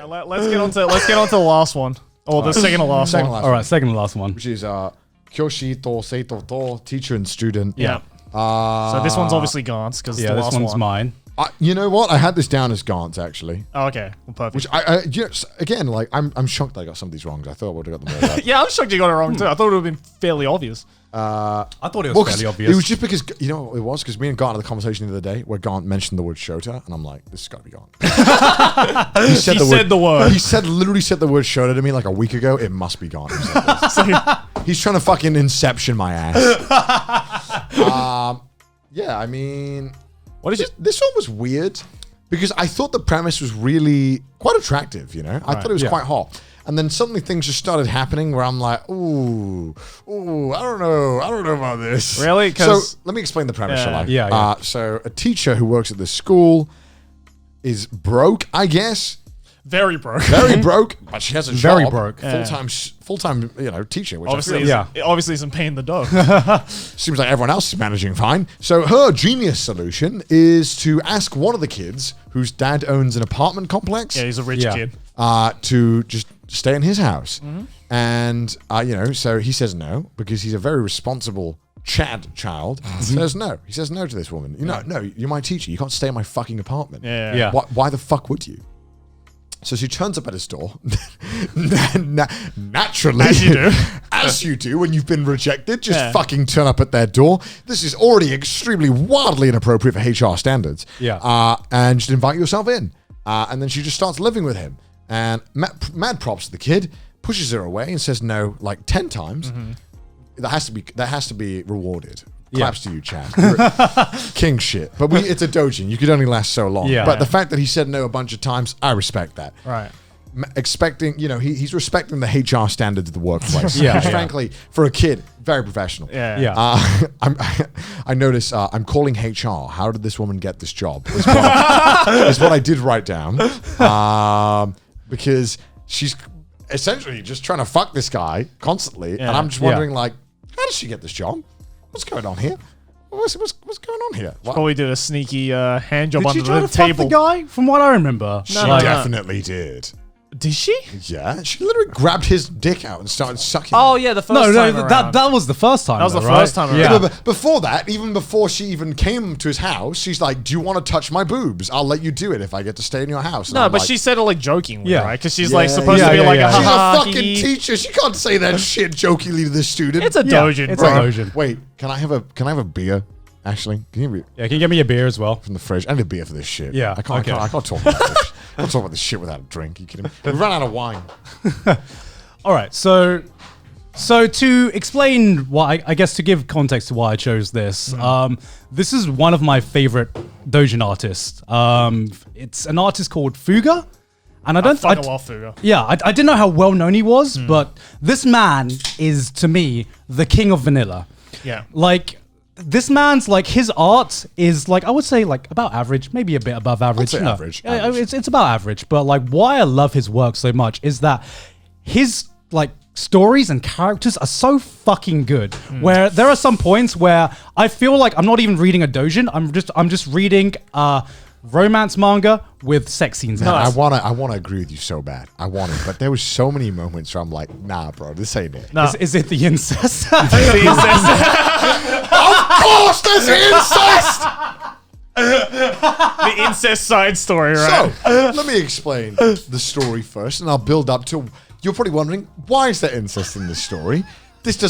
Let's get on to the last one. Or the second to last one. All right, second to last one. Which is Kyoushi to Seito to teacher and student. Yeah. So this one's obviously Gantz because the last this one's one. mine. You know what? I had this down as Gantz actually. Oh, okay. Well, perfect. Which again, like I'm shocked I got some of these wrong. I thought I would have got them right. Yeah, I'm shocked you got it wrong too. I thought it would have been fairly obvious. I thought it was fairly obvious. It was just because, you know what it was? Because me and Gant had a conversation the other day where Gant mentioned the word Shota, and I'm like, this has got to be Gant. He said the word. He literally said the word Shota to me like a week ago. It must be Gant. He's trying to fucking inception my ass. Yeah, I mean, this one was weird because I thought the premise was really quite attractive, you know? I thought it was quite hot. And then suddenly things just started happening where I'm like, ooh, I don't know about this. Really? So let me explain the premise, shall I? So a teacher who works at this school is broke, I guess. Very broke. Very broke, but she has a job. Very broke. Full-time, teacher. Which Obviously, it obviously isn't paying the dough. Seems like everyone else is managing fine. So her genius solution is to ask one of the kids whose dad owns an apartment complex. Yeah, he's a rich kid. To just stay in his house. And, so he says no because he's a very responsible Chad child. Says no. He says no to this woman. No, you're my teacher. You can't stay in my fucking apartment. Yeah. Why the fuck would you? So she turns up at his door. Naturally. As you do. As you do when you've been rejected. Just fucking turn up at their door. This is already extremely wildly inappropriate for HR standards. Yeah. And just invite yourself in. And then she just starts living with him. And mad props to the kid. Pushes her away and says no like 10 times. That has to be rewarded. Claps to you, Chad. King shit. But it's a doujin. You could only last so long. Yeah. But the fact that he said no a bunch of times, I respect that. Right. Expecting, he's respecting the HR standards of the workplace. Which, frankly, for a kid, very professional. Yeah. I notice I'm calling HR. How did this woman get this job? Is what I did write down. Because she's essentially just trying to fuck this guy constantly. And I'm just wondering, how does she get this job? What's going on here? What's going on here? Probably did a sneaky hand job Did under she try the to fuck table. the guy? From what I remember. She definitely did. Did she? Yeah, she literally grabbed his dick out and started sucking. Oh yeah, the first time around. that was the first time. That was the right? first time around. Yeah. But before that, even before she even came to his house, she's like, "Do you want to touch my boobs? I'll let you do it if I get to stay in your house." And No, I'm but like, she said it like jokingly, Yeah. right? Because she's like supposed yeah, to be yeah, like yeah. a she's a haha. fucking teacher. She can't say that shit jokingly to the student. It's a doujin, it's bro. a doujin. Wait, can I have a beer? Ashley, can you Yeah, can you get me a beer as well? from the fridge? I need a beer for this shit. Yeah, I can't talk about this. I can't talk about this shit without a drink. You kidding me? We ran out of wine. All right, so to explain why, I guess to give context to why I chose this, this is one of my favorite doujin artists. It's an artist called Fuga, and I Fuga. Yeah, I didn't know how well known he was, but this man is to me the king of vanilla. Yeah. Like, this man's his art is I would say about average, maybe a bit above average. say average. It's about average, but why I love his work so much is that his stories and characters are so fucking good. Where there are some points where I feel like I'm not even reading a doujin. I'm just reading romance manga with sex scenes in it. I wanna agree with you so bad. I want it, but there was so many moments where I'm like, nah, bro, this ain't it. No. Is it the incest? Of course, there's incest. The incest side story, right? So let me explain the story first, and I'll build up to. You're probably wondering, why is there incest in this story? Can't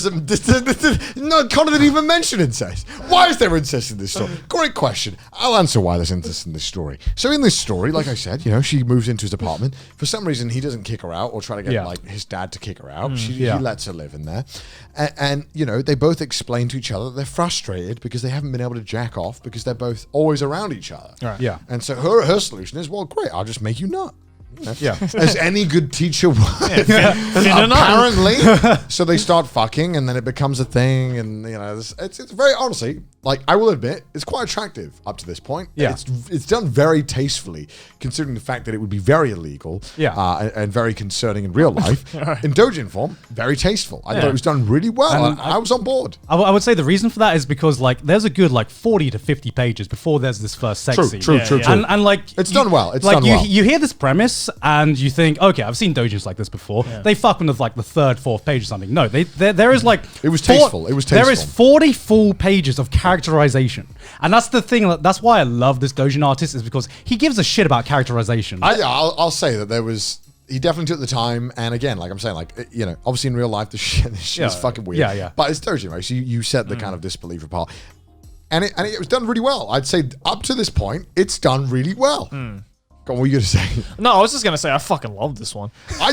even mention incest. Why is there incest in this story? Great question. I'll answer why there's incest in this story. So in this story, like I said, she moves into his apartment. For some reason, he doesn't kick her out or try to get his dad to kick her out. He lets her live in there. And they both explain to each other that they're frustrated because they haven't been able to jack off because they're both always around each other. Right. Yeah. And so her solution is, well, great, I'll just make you nut. Yeah, as any good teacher would. Apparently, so they start fucking, and then it becomes a thing, and it's very honestly, I will admit, it's quite attractive up to this point. Yeah, it's done very tastefully, considering the fact that it would be very illegal. Yeah, and very concerning in real life. In doujin form, very tasteful. I thought it was done really well. And I was on board. I would say the reason for that is because there's a good 40 to 50 pages before there's this first sex scene. True. And it's done well. It's done well. You hear this premise. this and you think, okay, I've seen doujins like this before. Yeah. They fuck with like the third, fourth page or something. No, there is like it was tasteful. It was tasteful. There is 40 full pages of characterization, and that's the thing. That's why I love this doujin artist, is because he gives a shit about characterization. I'll say that there was. He definitely took the time, and again, like I'm saying, like, you know, obviously in real life, this shit is fucking weird. Yeah. But it's doujin, right? So you set the kind of disbelief apart, and it was done really well. I'd say up to this point, it's done really well. Go on, what were you gonna say? No, I was just gonna say I fucking love this one. I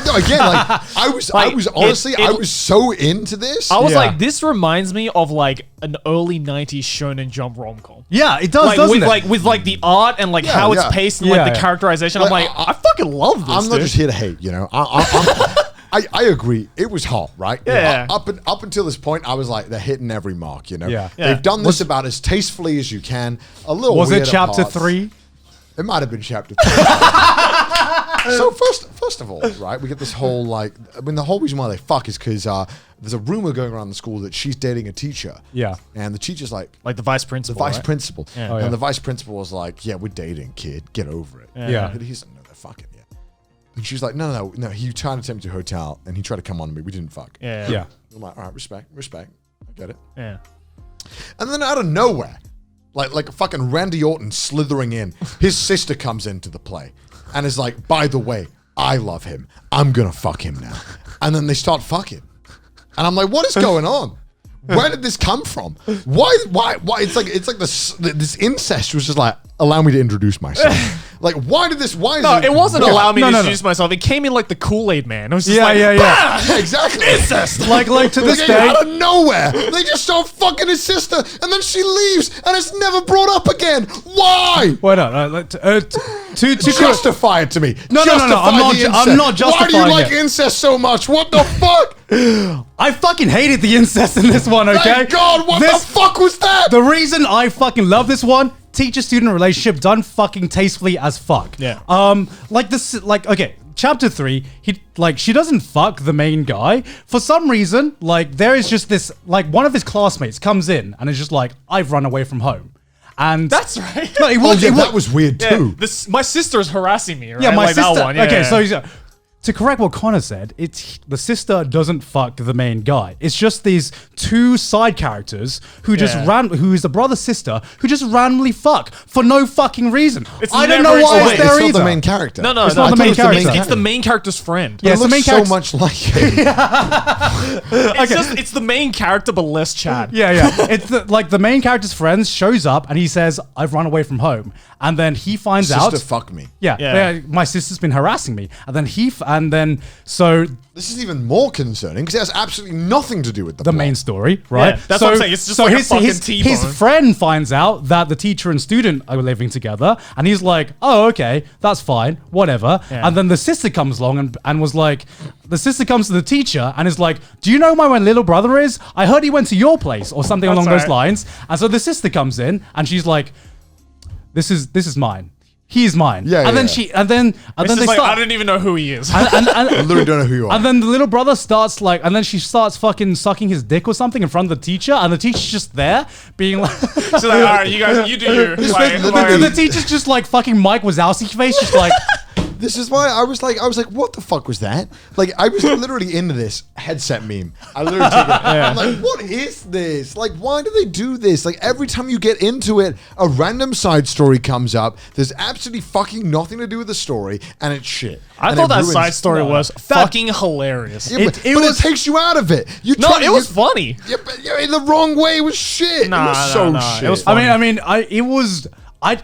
was honestly, I was so into this. I was like, this reminds me of like an early '90s Shonen Jump rom-com. Yeah, it does, like, doesn't with, it? With the art and like how it's paced and like the characterization. I'm like, I fucking love this. I'm not just here to hate, you know. I agree. It was hot, right? Yeah. Up until this point, I was like, they're hitting every mark, you know. Yeah. They've done this about as tastefully as you can. A little. Was weird it at chapter parts. 3? It might have been chapter 3. So first of all, right, we get this whole like, I mean, the whole reason why they fuck is because there's a rumor going around the school that she's dating a teacher. Yeah. And the teacher's like the vice principal. The vice principal. Yeah. Oh, yeah. And the vice principal was like, yeah, we're dating, kid. Get over it. Yeah. But he doesn't know they're fucking yet. And she's like, no. He tried to take me to a hotel and he tried to come on to me. We didn't fuck. Yeah. I'm like, all right, respect. I get it. Yeah. And then out of nowhere, like a fucking Randy Orton slithering in, his sister comes into the play and is like, by the way, I love him. I'm gonna fuck him now. And then they start fucking. And I'm like, what is going on? Where did this come from? Why? It's like this incest was just like, allow me to introduce myself. Like, why did this? Why? No, it wasn't allow me to No. introduce myself. It came in like the Kool-Aid Man. It was just Yeah. Yeah, exactly. incest. Like to this Like, day. out of nowhere, they just start fucking his sister, and then she leaves, and it's never brought up again. Why? Why not? To Justify it to me. No. Justify the incest. I'm not justifying Why do you like it. incest so much? What the fuck? I fucking hated the incest in this one, okay? Thank God, what the fuck was that? The reason I fucking love this one, teacher-student relationship done fucking tastefully as fuck. Yeah. Okay, chapter 3, she doesn't fuck the main guy. For some reason, there is just this, one of his classmates comes in and is just like, I've run away from home. And That's right. No, that was weird too. My sister is harassing me, right? Yeah, my like sister. That one. Okay, Yeah. so he's, to correct what Connor said, it's the sister doesn't fuck the main guy. It's just these two side characters who who is the brother sister who just randomly fuck for no fucking reason. I don't know why it's there It's either. not the main character. No, It's not the main character. It's the main character's friend. Yeah, It it's the looks main so character. much like him. It's the main character, but less Chad. Yeah. It's the main character's friend shows up and he says, "I've run away from home," and then he finds out. Sister, fuck me. Yeah, my sister's been harassing me, and then so This is even more concerning because it has absolutely nothing to do with the plot. main story, right? Yeah, that's what I'm saying. It's just like a fucking T-bone. his friend finds out that the teacher and student are living together, and he's like, "Oh, okay, that's fine, whatever." Yeah. And then the sister comes along and was like, the sister comes to the teacher and is like, "Do you know where my little brother is? I heard he went to your place or something along those right. lines." And so the sister comes in and she's like, "This is mine. He's mine." Yeah, And then yeah. then It's they just like, start. I don't even know who he is. I literally don't know who you are. And then the little brother starts and then she starts fucking sucking his dick or something in front of the teacher, and the teacher's just there being like, She's like, all right, you guys, you do you. the teacher's just like fucking Mike Wazowski face, just like, This is why I was like, what the fuck was that? Like, I was literally into this headset meme. I literally took it. I'm like, what is this? Like, why do they do this? Like, every time you get into it, a random side story comes up. There's absolutely fucking nothing to do with the story, and it's shit. I And thought it that ruins- side story was fucking hilarious. Yeah, but it takes you out of it. It was funny. Yeah, but in the wrong way. It was shit. Nah, it was so nah, shit. it was funny.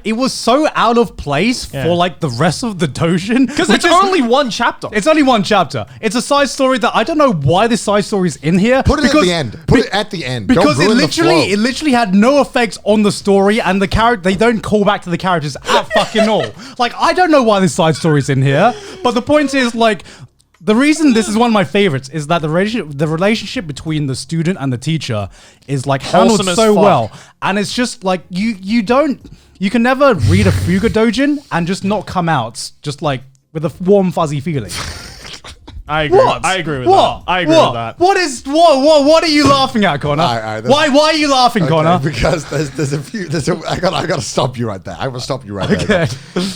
it was so out of place for like the rest of the Doujin. Because it's only one chapter. It's only one chapter. It's a side story that I don't know why this side story is in here. Put it at the end. Put it at the end. Because Don't ruin the flow. it literally had no effects on the story, and they don't call back to the characters at fucking all. Like, I don't know why this side story is in here, but the point is, like, the reason this is one of my favorites is that the relationship between the student and the teacher is like handled Wholesome as so fuck. well, and it's just like you can never read a Fuga Doujin and just not come out just like with a warm fuzzy feeling. I agree. What? I agree with what? that. I agree with that. What are you laughing at, Connor? Why are you laughing, Connor? Because I gotta stop you right there. I will stop you right there.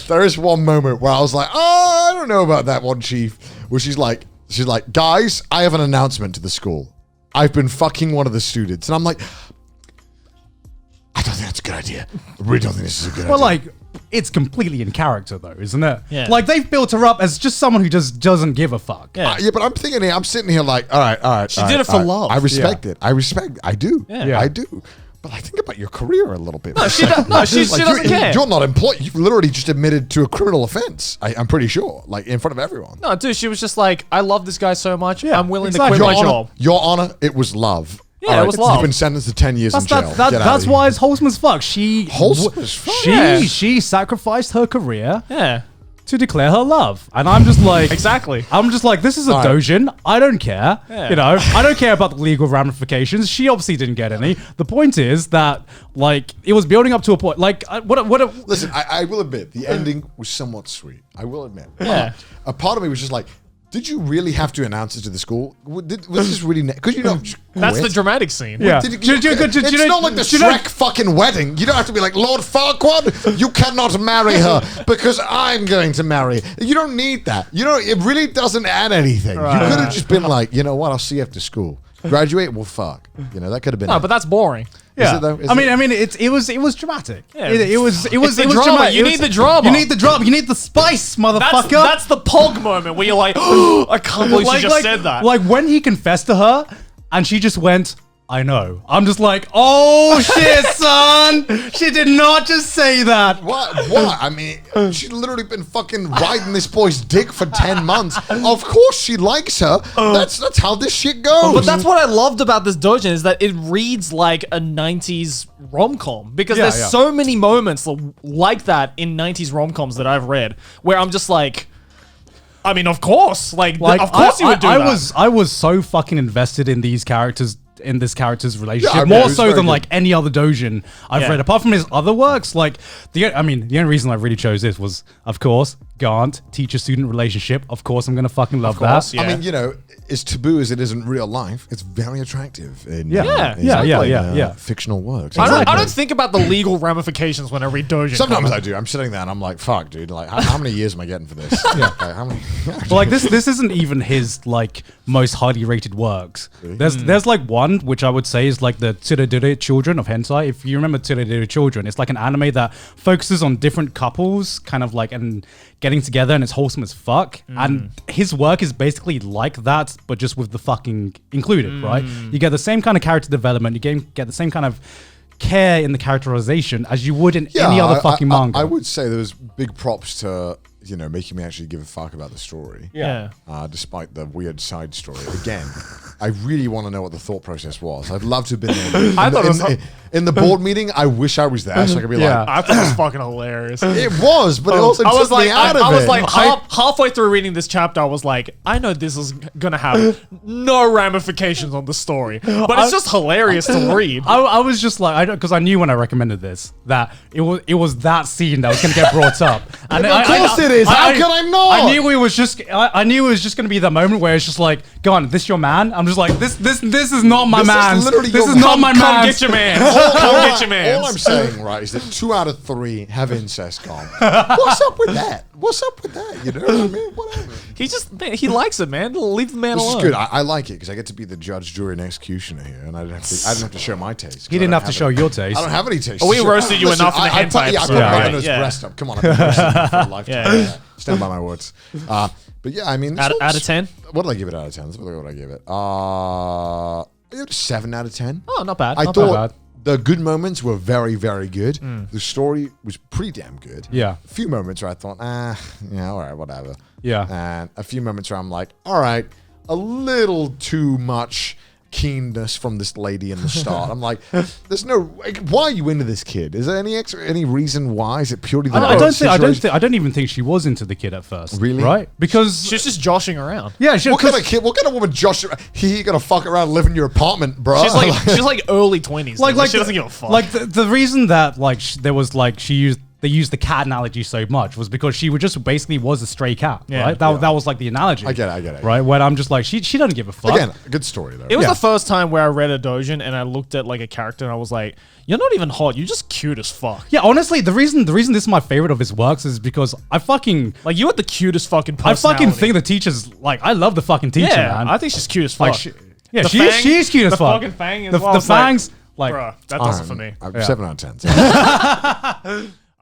There is one moment where I was like, oh, I don't know about that one, Chief. Where she's like, guys, I have an announcement to the school. I've been fucking one of the students. And I'm like, I don't think that's a good idea. I really don't think this is a good idea. Well, like, it's completely in character, though, isn't it? Yeah. Like, they've built her up as just someone who just doesn't give a fuck. Yeah. Yeah, but I'm thinking here, I'm sitting here like, all right. She did it for love. I respect it. I respect it. I do. Yeah. I do. But I think about your career a little bit. No, she doesn't care. You're not employed. You've literally just admitted to a criminal offense. I'm pretty sure, like in front of everyone. No, dude, she was just like, I love this guy so much. Yeah, I'm willing exactly. to quit my job. Your Honor, it was love. Yeah, All it was love. You've been sentenced to 10 years in jail. That's why it's wholesome as fuck. Wholesome as fuck? She sacrificed her career Yeah. to declare her love. And I'm just like... Exactly. I'm just like, this is a All right. Doujin. I don't care. Yeah. You know, I don't care about the legal ramifications. She obviously didn't get any. The point is that, like, it was building up to a point. Like, Listen, I will admit, the ending was somewhat sweet. I will admit. Yeah. A part of me was just like, did you really have to announce it to the school? Was this really... Because you know... That's the dramatic scene. Yeah. It's not like the Shrek fucking wedding. You don't have to be like, Lord Farquaad, you cannot marry her because I'm going to marry her. You don't need that. You know, it really doesn't add anything. Right. You could have just been like, you know what, I'll see you after school. Graduate, well, fuck. You know, that could have been... No, but that's boring. Is it though? I mean, it was dramatic. Yeah. It was drama. dramatic. You need the drama. You need the drama. You need the spice, motherfucker. That's the Pog moment where you're like, oh, I can't believe she just said that. Like when he confessed to her, and she just went, I know. I'm just like, oh shit, son. She did not just say that. What? I mean, she's literally been fucking riding this boy's dick for 10 months. Of course she likes her. That's how this shit goes. But that's what I loved about this Doujin is that it reads like a 90s rom-com because there's so many moments like that in 90s rom-coms that I've read where I'm just like, I mean, of course. Like of course you would do that. I was so fucking invested in these characters, in this character's relationship, Yeah, I mean, more so than good. like any other Doujin I've read. Apart from his other works, like the only reason I really chose this was, of course, Gaunt, teacher-student relationship. Of course, I'm gonna fucking love that. Yeah. I mean, you know, as taboo as it is in real life, it's very attractive in fictional works. I don't think about the legal ramifications when I read Doujin. Sometimes I do. I'm sitting there and I'm like, fuck, dude. Like, how many years am I getting for this? Like, how many? But like this isn't even his like most highly rated works. There's like one which I would say is like the Tsuredure Children of Hentai. If you remember Tsuredure Children, it's like an anime that focuses on different couples kind of like and getting together, and it's wholesome as fuck. And his work is basically like that, but just with the fucking included, right? You get the same kind of character development, you get the same kind of care in the characterization as you would in any other fucking manga. I would say there was big props to, you know, making me actually give a fuck about the story. Yeah. Despite the weird side story. Again, I really want to know what the thought process was. I'd love to have been there. I thought it was in the board meeting, I wish I was there so I could be like, I thought it was fucking hilarious. it was, but it also I was took me like, out of I was it. like halfway through reading this chapter, I was like, I know this is gonna have no ramifications on the story, but it's just hilarious to read. I was just like, because I knew when I recommended this that it was that scene that was going to get brought up. And Of course it is. How could I not? I knew it was just going to be the moment where it's just like, go on, this your man? I'm just like, this is not my man. This is not my man. Come get your man. Come get your man. All I'm saying, right, is that 2 out of 3 have incest gone. What's up with that? What's up with that? You know what I mean? Whatever. He likes it, man. Leave the man This alone. is good. I like it because I get to be the judge, jury, and executioner here, and I didn't have to show my taste. He didn't have to show your taste. I don't have any taste. We roasted you enough in the hentai Yeah, I episode, put right? my nose Yeah. breast up. Come on, I've been roasting you for a lifetime. Yeah. Stand by my words. But yeah, I mean, this Out of one's- 10? What did I give it out of 10? Let's look at what I gave it. I gave it a 7 out of 10. Oh, not bad. I Not thought bad. the good moments were very, very good. The story was pretty damn good. Yeah. A few moments where I thought, yeah, all right, whatever. Yeah. And a few moments where I'm like, all right, a little too much keenness from this lady in the start. I'm like, there's no. Like, why are you into this kid? Is there any reason why? Is it purely the I don't even think she was into the kid at first. Really? Right? Because She's just joshing around. yeah, What kind of kid? What kind of woman? Josh, he gonna fuck around, live in your apartment, bro. She's like early 20s. Like she doesn't give a fuck. Like the reason that like there was like she used they used the cat analogy so much was because she just basically was a stray cat, Yeah. right? That was like the analogy. I get it. Right? When I'm just like, she doesn't give a fuck. Again, a good story though. It was Yeah. the first time where I read a Doujin and I looked at like a character and I was like, "You're not even hot. You're just cute as fuck." Yeah, honestly, the reason this is my favorite of his works is because I fucking You had the cutest fucking personality. think the teacher's like, I love the fucking teacher, Yeah, man. I think she's cute as fuck. Like, The she fang- is cute as the fuck. fucking fang as the well. the It's like, fangs, like, bruh, that does it for me. 7 out of 10.